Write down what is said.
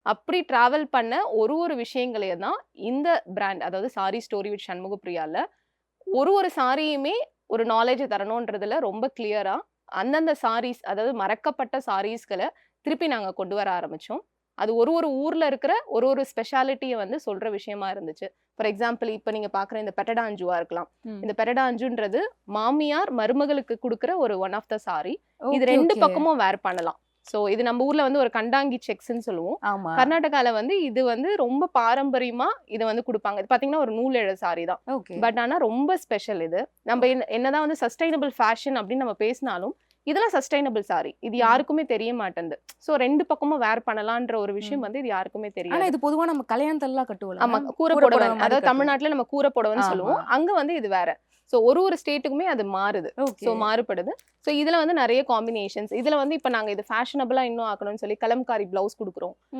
அப்படி டிராவல் பண்ண ஒரு விஷயங்களையும் தான் இந்த பிராண்ட், அதாவது சாரி ஸ்டோரி வித் சண்முகப்பிரியால ஒரு சாரியுமே ஒரு நாலேட்ஜ தரணுன்றதுல ரொம்ப கிளியரா அந்தந்த சாரீஸ், அதாவது மறக்கப்பட்ட சாரீஸ்கள திருப்பி நாங்க கொண்டு வர ஆரம்பிச்சோம். அது ஒரு ஊர்ல இருக்கிற ஒரு ஸ்பெஷாலிட்டிய வந்து சொல்ற விஷயமா இருந்துச்சு. ஃபார் எக்ஸாம்பிள் இப்ப நீங்க பார்க்குற இந்த பெட்டடான்ஜுவா இருக்கலாம். ம். இந்த பெட்டடான்ஜுன்றது மாமியார் மருமகளுக்கு குடுக்குற ஒரு ஒன் ஆஃப் த சாரி. இது ஓகே, 2 ஓகே. பக்கமும் வேர் பண்ணலாம். ஸோ இது நம்ம ஊர்ல வந்து ஒரு கண்டாங்கி செக்ஸ்ன்னு சொல்லுவோம். ஆமா. கர்நாடகால வந்து இது வந்து ரொம்ப பாரம்பரியமா இத வந்து குடுப்பாங்க. இது பார்த்தீங்கன்னா ஒரு நூல் இழ சாரி தான். ஓகே. பட் ஆனா ரொம்ப ஸ்பெஷல் இது. நம்ம என்னதான் வந்து சஸ்டைனபிள் ஃபேஷன் அப்படின்னு நம்ம பேசினாலும், இதெல்லாம் சஸ்டைனபிள் சாரி. இது ம். யாருக்குமே தெரிய மாட்டேன்து. ஸோ 2 பக்கமும் வேர் பண்ணலான்ற ஒரு விஷயம் ம். வந்து இது யாருக்குமே ஆனா தெரியாது. இது பொதுவா நம்ம கல்யாணத்துலலாம் கட்டுவோம்ல ஆமா. மேம்? கூர கூர புடவ. புடவ மாரி அதாவது கட்டுவோம். தமிழ்நாட்டுல நம்ம கூர புடவன்னு ஆமா. சொல்லுவோம். அங்க வந்து இது வேற. ஸோ ஒரு ஸ்டேட்டுக்குமே அது மாறுது. So okay. மாறுபடுது. ஸோ இதுல வந்து நெறைய காம்பினேஷன்ஸ். இதுல வந்து இப்ப நாங்க இது ஃபேஷனபிளா இன்னும் ஆக்கணும்னு சொல்லி கலம்காரி பிளவுஸ் குடுக்குறோம். ம்.